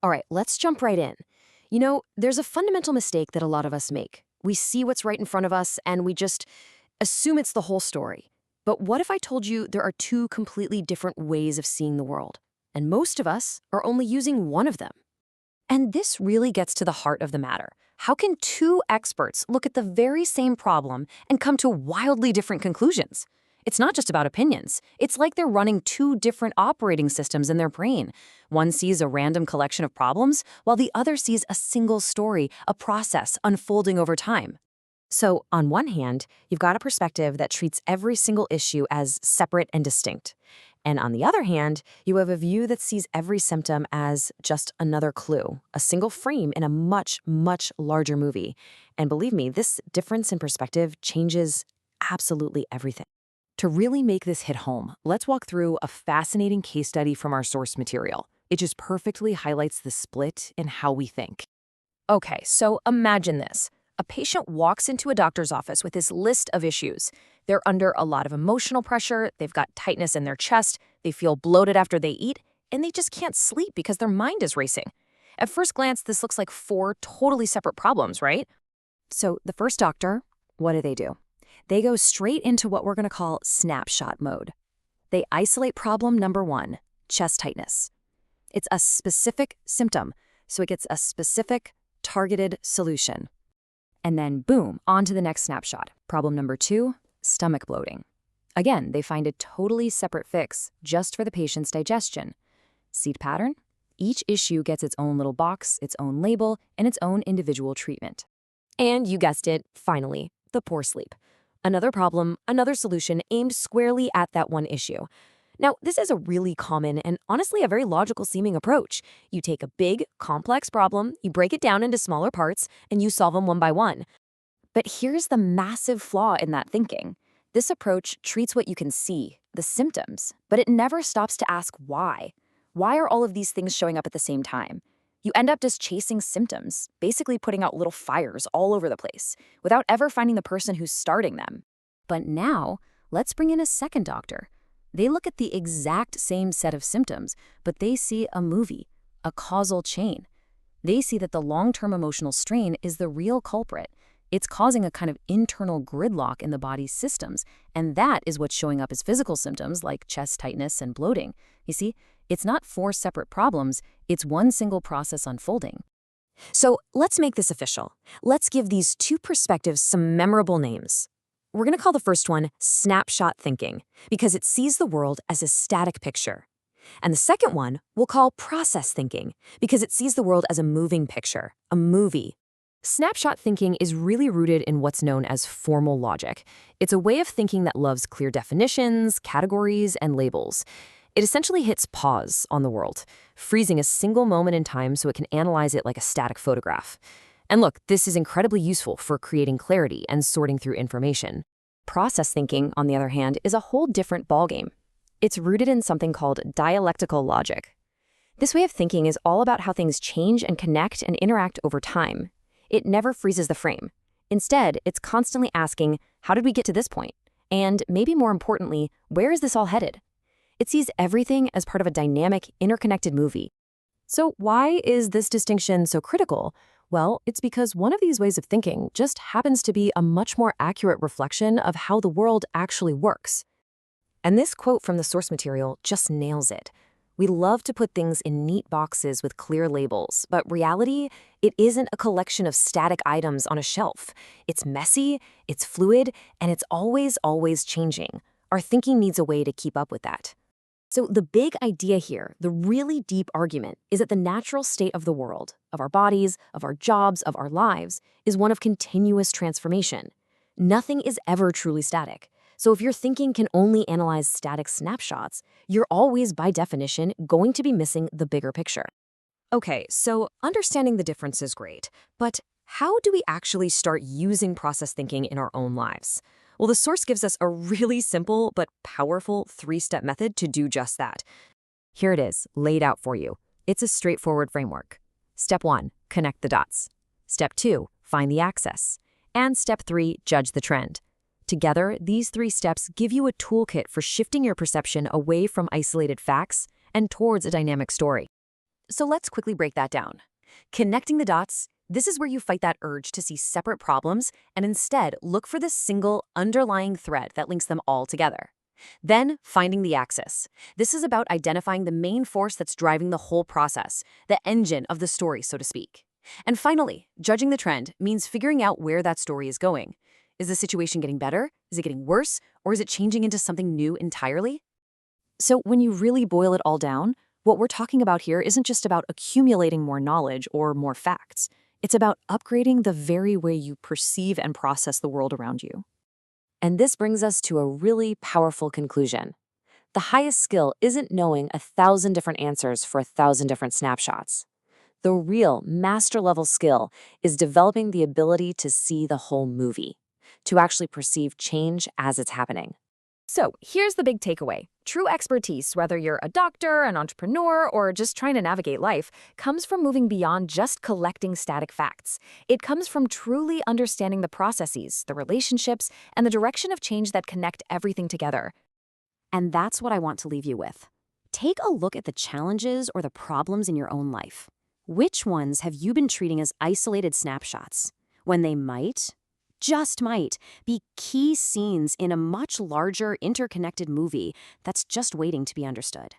All right, let's jump right in. There's a fundamental mistake that a lot of us make. We see what's right in front of us and we just assume it's the whole story. But what if I told you there are two completely different ways of seeing the world? And most of us are only using one of them. And this really gets to the heart of the matter. How can two experts look at the very same problem and come to wildly different conclusions? It's not just about opinions. It's like they're running two different operating systems in their brain. One sees a random collection of problems, while the other sees a single story, a process unfolding over time. So, on one hand, you've got a perspective that treats every single issue as separate and distinct. And on the other hand, you have a view that sees every symptom as just another clue, a single frame in a much, much larger movie. And believe me, this difference in perspective changes absolutely everything. To really make this hit home, let's walk through a fascinating case study from our source material. It just perfectly highlights the split in how we think. Okay, so imagine this. A patient walks into a doctor's office with this list of issues. They're under a lot of emotional pressure, they've got tightness in their chest, they feel bloated after they eat, and they just can't sleep because their mind is racing. At first glance, this looks like four totally separate problems, right? So the first doctor, what do? They go straight into what we're going to call snapshot mode. They isolate problem number one, chest tightness. It's a specific symptom, so it gets a specific, targeted solution. And then boom, on to the next snapshot. Problem number two, stomach bloating. Again, they find a totally separate fix just for the patient's digestion. See the pattern? Each issue gets its own little box, its own label, and its own individual treatment. And you guessed it, finally, the poor sleep. Another problem, another solution aimed squarely at that one issue. Now, this is a really common and honestly a very logical seeming approach. You take a big, complex problem, you break it down into smaller parts, and you solve them one by one. But here's the massive flaw in that thinking. This approach treats what you can see, the symptoms, but it never stops to ask why. Why are all of these things showing up at the same time? You end up just chasing symptoms, basically putting out little fires all over the place, without ever finding the person who's starting them. But now, let's bring in a second doctor. They look at the exact same set of symptoms, but they see a movie, a causal chain. They see that the long-term emotional strain is the real culprit. It's causing a kind of internal gridlock in the body's systems, and that is what's showing up as physical symptoms like chest tightness and bloating. You see, it's not four separate problems, it's one single process unfolding. So let's make this official. Let's give these two perspectives some memorable names. We're going to call the first one snapshot thinking, because it sees the world as a static picture. And the second one we'll call process thinking, because it sees the world as a moving picture, a movie. Snapshot thinking is really rooted in what's known as formal logic. It's a way of thinking that loves clear definitions, categories, and labels. It essentially hits pause on the world, freezing a single moment in time so it can analyze it like a static photograph. And look, this is incredibly useful for creating clarity and sorting through information. Process thinking, on the other hand, is a whole different ballgame. It's rooted in something called dialectical logic. This way of thinking is all about how things change and connect and interact over time. It never freezes the frame. Instead, it's constantly asking, how did we get to this point? And maybe more importantly, where is this all headed? It sees everything as part of a dynamic, interconnected movie. So why is this distinction so critical? Well, it's because one of these ways of thinking just happens to be a much more accurate reflection of how the world actually works. And this quote from the source material just nails it. We love to put things in neat boxes with clear labels, but reality, it isn't a collection of static items on a shelf. It's messy, it's fluid, and it's always, always changing. Our thinking needs a way to keep up with that. So the big idea here, the really deep argument, is that the natural state of the world, of our bodies, of our jobs, of our lives, is one of continuous transformation. Nothing is ever truly static. So if your thinking can only analyze static snapshots, you're always, by definition, going to be missing the bigger picture. Okay, so understanding the difference is great, but how do we actually start using process thinking in our own lives? Well, the source gives us a really simple but powerful three-step method to do just that. Here it is, laid out for you. It's a straightforward framework. Step 1, connect the dots. Step 2, find the axis. And step 3, judge the trend. Together, these 3 steps give you a toolkit for shifting your perception away from isolated facts and towards a dynamic story. So let's quickly break that down. Connecting the dots, this is where you fight that urge to see separate problems and instead look for the single underlying thread that links them all together. Then, finding the axis. This is about identifying the main force that's driving the whole process, the engine of the story, so to speak. And finally, judging the trend means figuring out where that story is going. Is the situation getting better? Is it getting worse? Or is it changing into something new entirely? So when you really boil it all down, what we're talking about here isn't just about accumulating more knowledge or more facts. It's about upgrading the very way you perceive and process the world around you. And this brings us to a really powerful conclusion. The highest skill isn't knowing 1,000 different answers for 1,000 different snapshots. The real master-level skill is developing the ability to see the whole movie, to actually perceive change as it's happening. So here's the big takeaway. True expertise, whether you're a doctor, an entrepreneur, or just trying to navigate life, comes from moving beyond just collecting static facts. It comes from truly understanding the processes, the relationships, and the direction of change that connect everything together. And that's what I want to leave you with. Take a look at the challenges or the problems in your own life. Which ones have you been treating as isolated snapshots, when they just might, be key scenes in a much larger, interconnected movie that's just waiting to be understood?